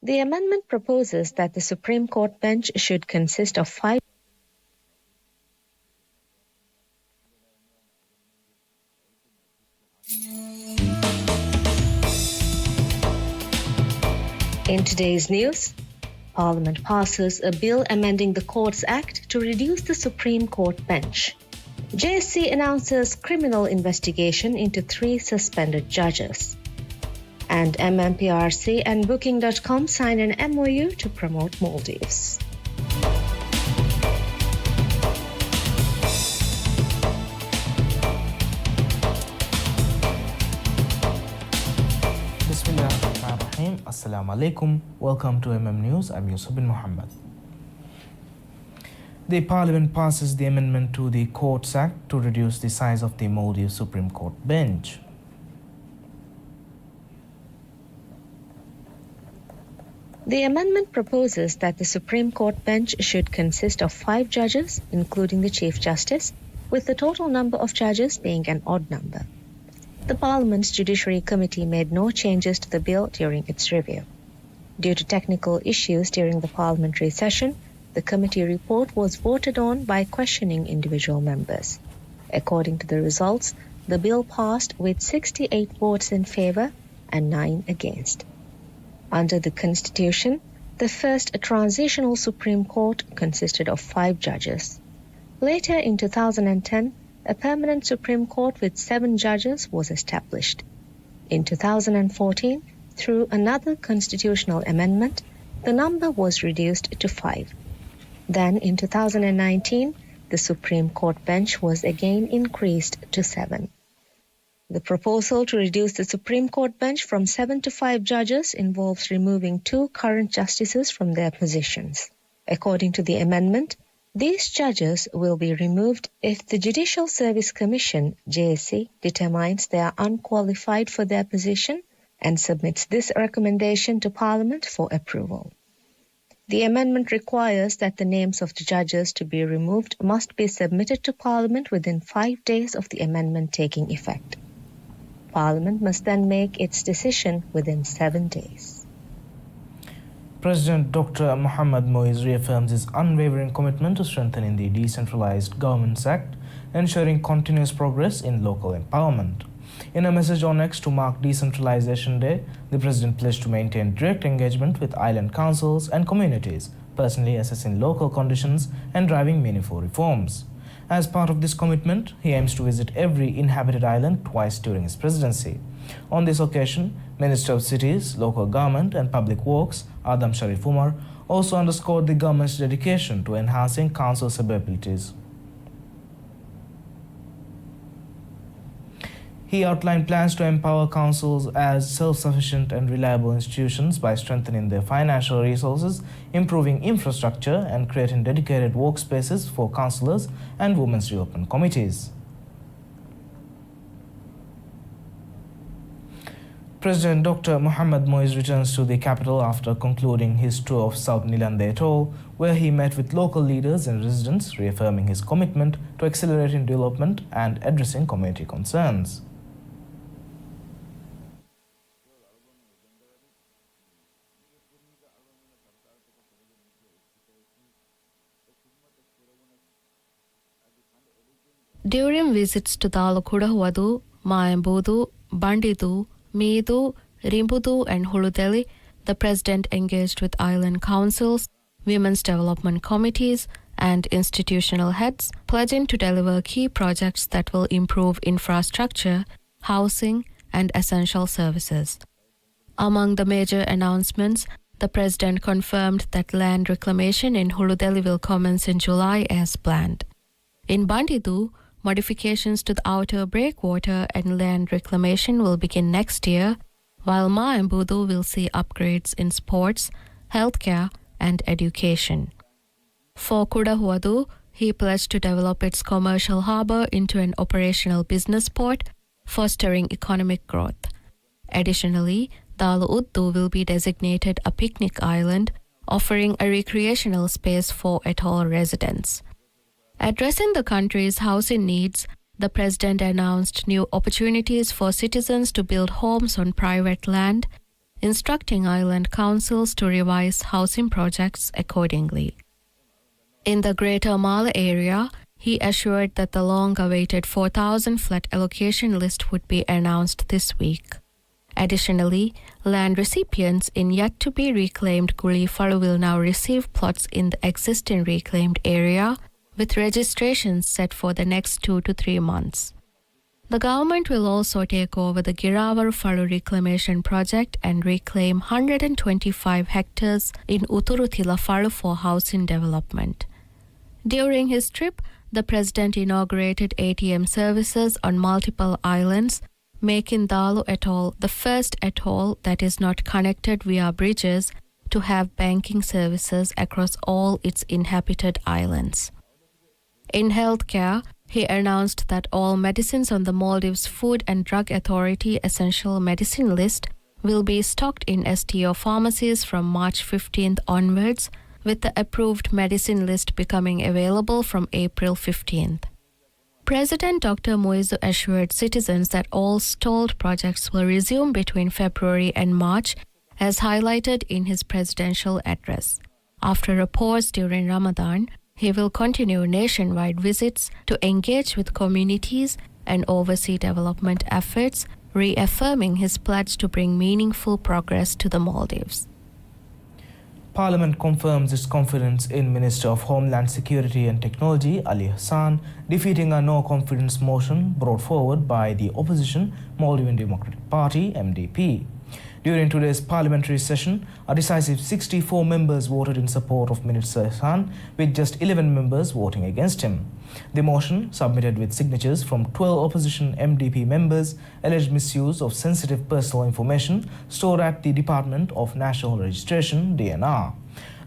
The amendment proposes that the Supreme Court bench should consist of 5. In today's news, Parliament passes a bill amending the Courts Act to reduce the Supreme Court bench. JSC announces criminal investigation into 3 suspended judges. And MMPRC and Booking.com sign an MOU to promote Maldives. Bismillahirrahmanirrahim. Assalamu alaikum. Welcome to News. I'm Yusuf bin Muhammad. The Parliament passes the amendment to the Courts Act to reduce the size of the Maldives Supreme Court bench. The amendment proposes that the Supreme Court bench should consist of 5 judges, including the Chief Justice, with the total number of judges being an odd number. The Parliament's Judiciary Committee made no changes to the bill during its review. Due to technical issues during the parliamentary session, the committee report was voted on by questioning individual members. According to the results, the bill passed with 68 votes in favour and 9 against. Under the Constitution, the first transitional Supreme Court consisted of 5 judges. Later in 2010, a permanent Supreme Court with 7 judges was established. In 2014, through another constitutional amendment, the number was reduced to 5. Then in 2019, the Supreme Court bench was again increased to 7. The proposal to reduce the Supreme Court bench from 7 to 5 judges involves removing 2 current justices from their positions. According to the amendment, these judges will be removed if the Judicial Service Commission, JSC, determines they are unqualified for their position and submits this recommendation to Parliament for approval. The amendment requires that the names of the judges to be removed must be submitted to Parliament within 5 days of the amendment taking effect. Parliament must then make its decision within 7 days. President Dr. Mohammad Moise reaffirms his unwavering commitment to strengthening the Decentralized Governments Act, ensuring continuous progress in local empowerment. In a message on X to mark Decentralization Day, the President pledged to maintain direct engagement with island councils and communities, personally assessing local conditions and driving meaningful reforms. As part of this commitment, he aims to visit every inhabited island twice during his presidency. On this occasion, Minister of Cities, Local Government and Public Works, Adam Sharif Umar, also underscored the government's dedication to enhancing council's abilities. He outlined plans to empower councils as self-sufficient and reliable institutions by strengthening their financial resources, improving infrastructure, and creating dedicated workspaces for councillors and women's development committees. President Dr. Mohammad Moise returns to the capital after concluding his tour of South Nilande Atoll, where he met with local leaders and residents, reaffirming his commitment to accelerating development and addressing community concerns. During visits to Dalakudawadu, Mayambudu, Bandidu, Meedu, Rimbudu and Huludeli, the President engaged with island councils, women's development committees and institutional heads, pledging to deliver key projects that will improve infrastructure, housing and essential services. Among the major announcements, the President confirmed that land reclamation in Huludeli will commence in July as planned. In Bandidu, modifications to the outer breakwater and land reclamation will begin next year, while Mayambudu will see upgrades in sports, healthcare, and education. For Kudahuadu, he pledged to develop its commercial harbour into an operational business port, fostering economic growth. Additionally, Dalu Uddu will be designated a picnic island, offering a recreational space for atoll residents. Addressing the country's housing needs, the President announced new opportunities for citizens to build homes on private land, instructing island councils to revise housing projects accordingly. In the Greater Mala area, he assured that the long-awaited 4,000 flat allocation list would be announced this week. Additionally, land recipients in yet-to-be-reclaimed Guli Falu will now receive plots in the existing reclaimed area, with registrations set for the next 2 to 3 months. The government will also take over the Giravaru Falu reclamation project and reclaim 125 hectares in Uturutila Falu for housing development. During his trip, the president inaugurated ATM services on multiple islands, making Dalu Atoll the first atoll that is not connected via bridges to have banking services across all its inhabited islands. In healthcare, he announced that all medicines on the Maldives Food and Drug Authority Essential Medicine List will be stocked in STO pharmacies from March 15th onwards, with the approved medicine list becoming available from April 15th. President Dr. Moizu assured citizens that all stalled projects will resume between February and March, as highlighted in his presidential address. After a pause during Ramadan, he will continue nationwide visits to engage with communities and oversee development efforts, reaffirming his pledge to bring meaningful progress to the Maldives. Parliament confirms its confidence in Minister of Homeland Security and Technology Ali Hassan, defeating a no-confidence motion brought forward by the opposition Maldivian Democratic Party (MDP). During today's parliamentary session, a decisive 64 members voted in support of Minister Hassan, with just 11 members voting against him. The motion, submitted with signatures from 12 opposition MDP members, alleged misuse of sensitive personal information stored at the Department of National Registration (DNR).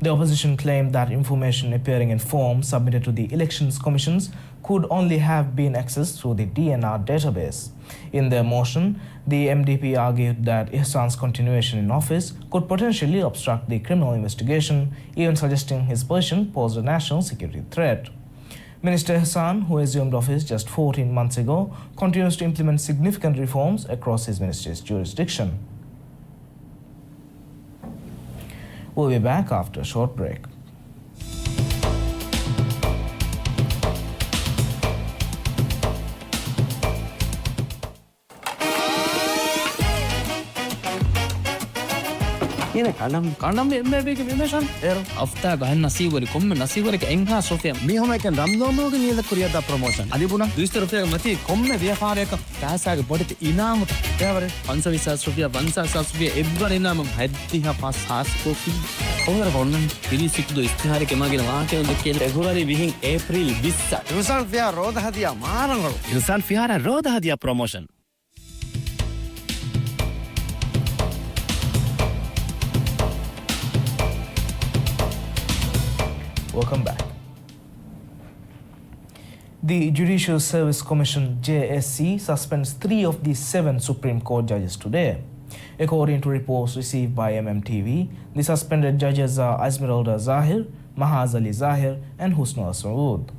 The opposition claimed that information appearing in forms submitted to the Elections Commissions could only have been accessed through the DNR database. In their motion, the MDP argued that Hassan's continuation in office could potentially obstruct the criminal investigation, even suggesting his position posed a national security threat. Minister Hassan, who assumed office just 14 months ago, continues to implement significant reforms across his ministry's jurisdiction. We'll be back after a short break. Yine kanam emre ke memeshan ero afta gahan nasibori komme nasibori ke enha sofia mihoma ken ramdono ke niyada kuriya da promotion adibuna 200 rupiya mati komme vyapareka taasa ge bodit inam taware 520 rupiya 500 rupiya ebbar inam haddi ha pas has kofi over gonnen pili sikdu istihare ke magina waake unde ke February bihin April 20 Rusan fia roda hadia marangalo Rusan fiara roda hadia promotion. Welcome back. The Judicial Service Commission JSC suspends 3 of the 7 Supreme Court judges today. According to reports received by MMTV, the suspended judges are Azmiralda Zahir, Mahaz Ali Zahir and Husnul Sarood.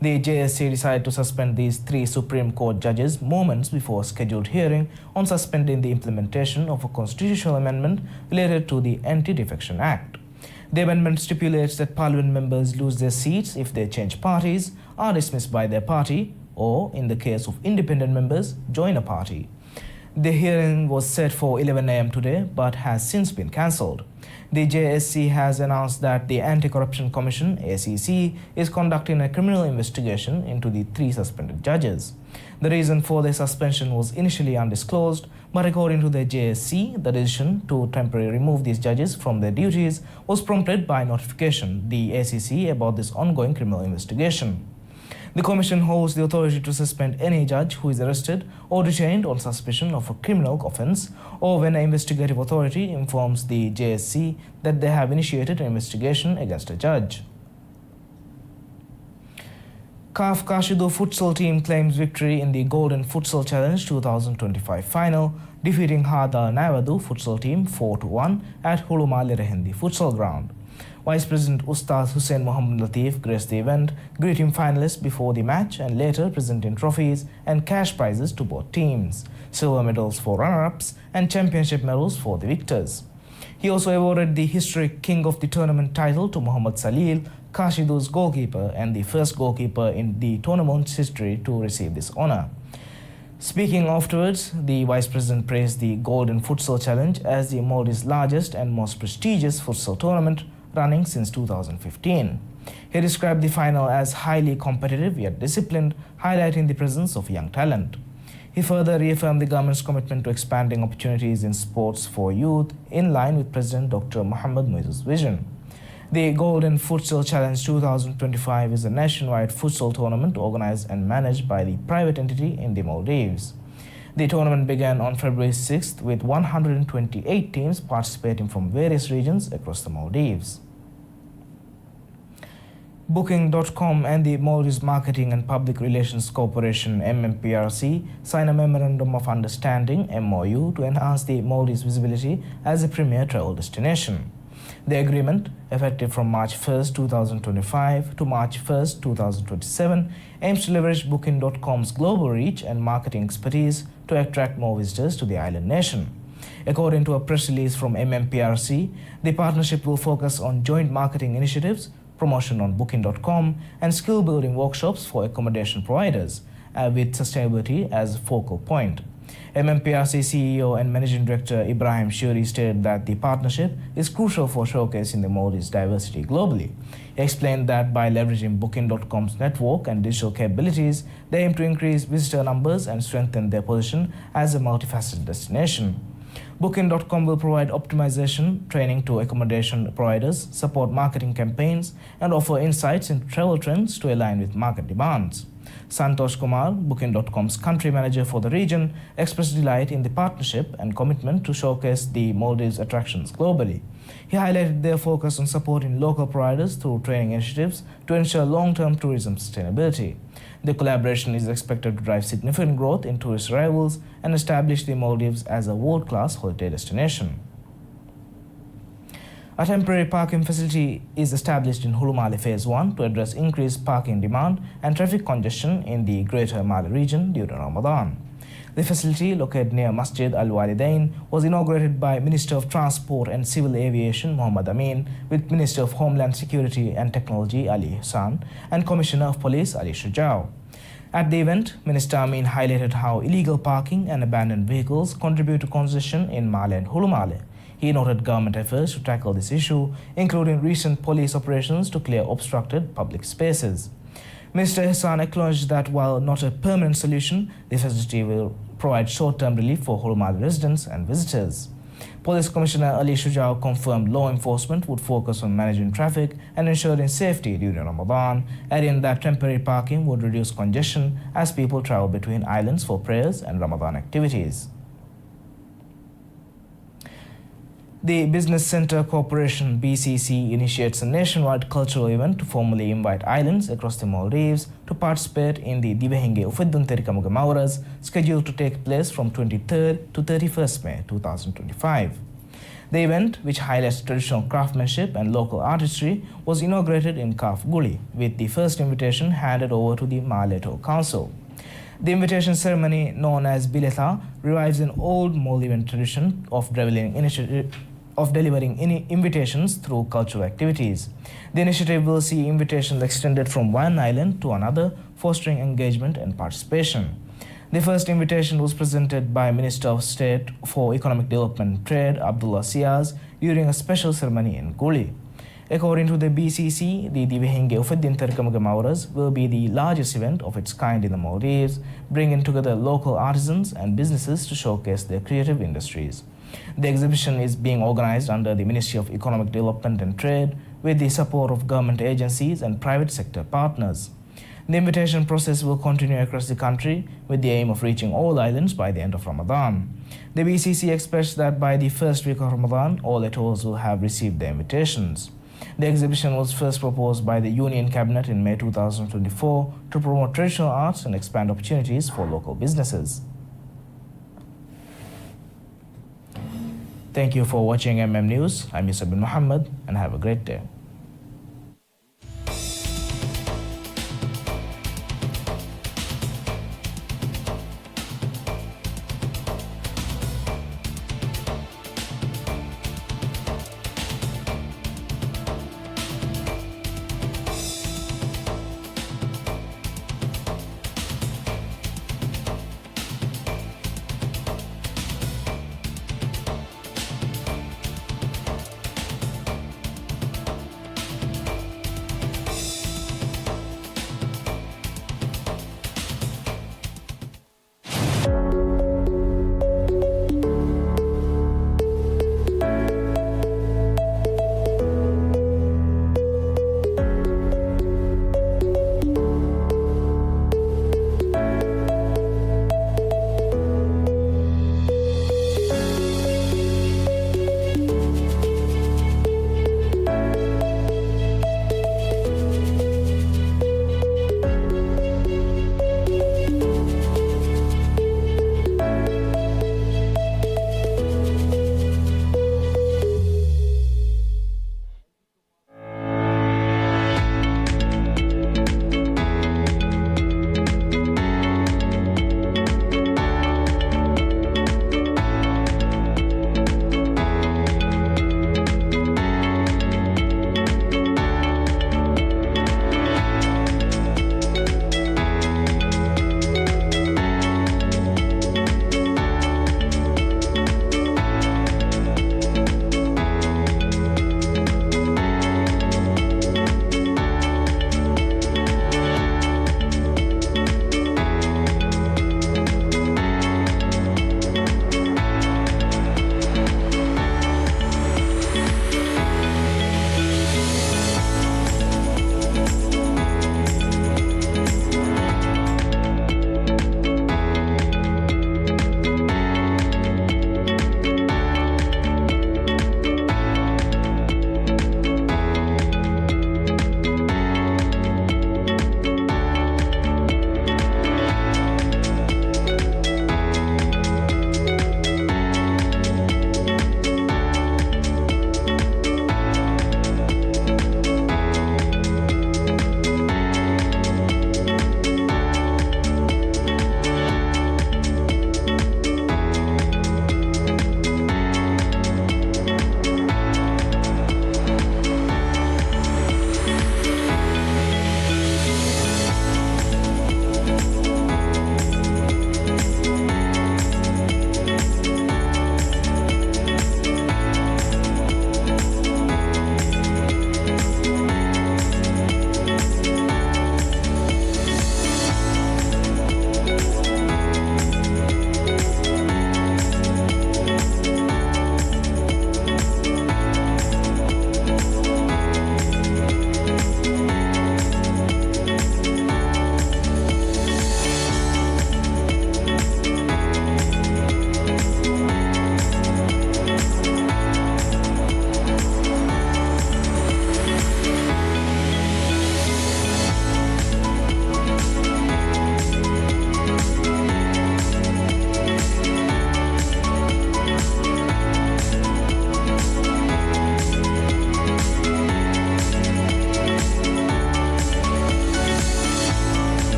The JSC decided to suspend these 3 Supreme Court judges moments before a scheduled hearing on suspending the implementation of a constitutional amendment related to the Anti-Defection Act. The amendment stipulates that parliament members lose their seats if they change parties, are dismissed by their party, or, in the case of independent members, join a party. The hearing was set for 11 a.m. today, but has since been cancelled. The JSC has announced that the Anti-Corruption Commission, ACC, is conducting a criminal investigation into the 3 suspended judges. The reason for their suspension was initially undisclosed, but according to the JSC, the decision to temporarily remove these judges from their duties was prompted by notification the ACC about this ongoing criminal investigation. The Commission holds the authority to suspend any judge who is arrested or detained on suspicion of a criminal offence, or when an investigative authority informs the JSC that they have initiated an investigation against a judge. CAF Kashidu futsal team claims victory in the Golden Futsal Challenge 2025 final, defeating Hada Navadu futsal team 4-1 at Huluma Lirehendi futsal ground. Vice President Ustaz Hussein Mohammad Latif graced the event, greeting finalists before the match and later presenting trophies and cash prizes to both teams, silver medals for runner-ups and championship medals for the victors. He also awarded the historic King of the Tournament title to Mohammad Salil, Kashidu's goalkeeper and the first goalkeeper in the tournament's history to receive this honor. Speaking afterwards, the Vice President praised the Golden Futsal Challenge as the Maldives' largest and most prestigious futsal tournament running since 2015. He described the final as highly competitive yet disciplined, highlighting the presence of young talent. He further reaffirmed the government's commitment to expanding opportunities in sports for youth in line with President Dr. Mohamed Moise's vision. The Golden Futsal Challenge 2025 is a nationwide futsal tournament organized and managed by the private entity in the Maldives. The tournament began on February 6th with 128 teams participating from various regions across the Maldives. Booking.com and the Maldives Marketing and Public Relations Corporation MMPRC signed a Memorandum of Understanding MOU to enhance the Maldives' visibility as a premier travel destination. The agreement, effective from March 1st, 2025 to March 1st, 2027, aims to leverage Booking.com's global reach and marketing expertise to attract more visitors to the island nation. According to a press release from MMPRC, the partnership will focus on joint marketing initiatives, promotion on Booking.com, and skill-building workshops for accommodation providers, with sustainability as a focal point. MMPRC CEO and Managing Director Ibrahim Shuri stated that the partnership is crucial for showcasing the Maldives' diversity globally. He explained that by leveraging Booking.com's network and digital capabilities, they aim to increase visitor numbers and strengthen their position as a multifaceted destination. Booking.com will provide optimization training to accommodation providers, support marketing campaigns, and offer insights into travel trends to align with market demands. Santosh Kumar, Booking.com's country manager for the region, expressed delight in the partnership and commitment to showcase the Maldives' attractions globally. He highlighted their focus on supporting local providers through training initiatives to ensure long-term tourism sustainability. The collaboration is expected to drive significant growth in tourist arrivals and establish the Maldives as a world-class holiday destination. A temporary parking facility is established in Hulumale Phase 1 to address increased parking demand and traffic congestion in the Greater Male region during Ramadan. The facility, located near Masjid Al Walidain, was inaugurated by Minister of Transport and Civil Aviation Mohammad Amin with Minister of Homeland Security and Technology Ali Hassan and Commissioner of Police Ali Shujao. At the event, Minister Amin highlighted how illegal parking and abandoned vehicles contribute to congestion in Male and Hulumale. He noted government efforts to tackle this issue, including recent police operations to clear obstructed public spaces. Minister Hassan acknowledged that while not a permanent solution, the facility will provide short-term relief for Hulumale residents and visitors. Police Commissioner Ali Shujao confirmed law enforcement would focus on managing traffic and ensuring safety during Ramadan, adding that temporary parking would reduce congestion as people travel between islands for prayers and Ramadan activities. The Business Center Corporation (BCC) initiates a nationwide cultural event to formally invite islands across the Maldives to participate in the Divehinge Ufiddun Terikamuga Mauras, scheduled to take place from 23rd to 31st May 2025. The event, which highlights traditional craftsmanship and local artistry, was inaugurated in Kaf Guli, with the first invitation handed over to the Maleto Council. The invitation ceremony, known as Biletha, revives an old Maldivian tradition of delivering invitations through cultural activities. The initiative will see invitations extended from one island to another, fostering engagement and participation. The first invitation was presented by Minister of State for Economic Development and Trade, Abdullah Siaz, during a special ceremony in Guli. According to the BCC, the Divehinge Ufiddin Terikamuga Mauras will be the largest event of its kind in the Maldives, bringing together local artisans and businesses to showcase their creative industries. The exhibition is being organized under the Ministry of Economic Development and Trade with the support of government agencies and private sector partners. The invitation process will continue across the country with the aim of reaching all islands by the end of Ramadan. The BCC expects that by the first week of Ramadan, all atolls will have received their invitations. The exhibition was first proposed by the Union Cabinet in May 2024 to promote traditional arts and expand opportunities for local businesses. Thank you for watching News. I'm Yusuf bin Muhammad and have a great day.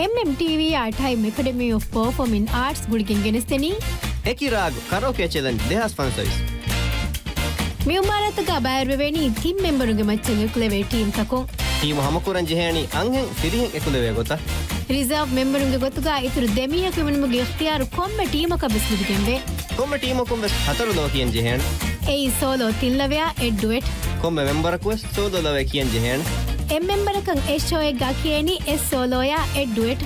MMTV our time Academy of Performing Arts ಗುಳಿಗೆನ್ ಗೆನಿಸ್ತೇನಿ Ekirago karaoke challenge dehas fan service. මියුමාරතක බයර්වෙවෙනි team මෙම්බරුන්ගේ මච්චන් එකුලෙවේ team තකොන් Team hamakuran jehani angen sirihen ekuluwe gota. Reserve ಮೆಂಬರುಂಗೆ ಗೊತ್ತುಗ ಇತರು ದೆಮಿಯಕ ಮಿನುಮುಗೆ ಇಖ್ತಿಯಾರು ಕೊಮ್ಮೆ ಟೀಮಕ ಬಿಸ್ಲಿದಿಗೆಂಬೆ Komme team okum bes hataru lo kiyen jehen. ಏಯ್ ಸೋಲೋ ತಿನ್ಲವ್ಯಾ ಎಡ್ಡುವೆಟ್ Komme member quest so do lawe kiyen jehen. ಎಂ ಮೆಂಬರಕಂ ಎಶೋಯೆ ಗಾಕಿಯೇನಿ ಎಸ್ ಸೋಲೋಯಾ ಎಡ್ಡುವೆಟ್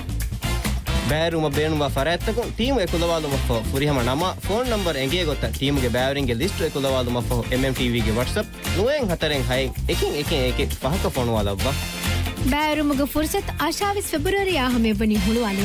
Bairuma beenuma farattaku team ekulawaduma fo furihama nama phone number enge gota team ge bairing ge list ekulawaduma fo MMTV ge WhatsApp nuwen hataren hay ekin pahaka phone wala ba බෑරුමුගේ ෆුර්සත් ආශාවිස් ෆෙබ්‍රුවරි ආහමෙ වනි හුළුවනේ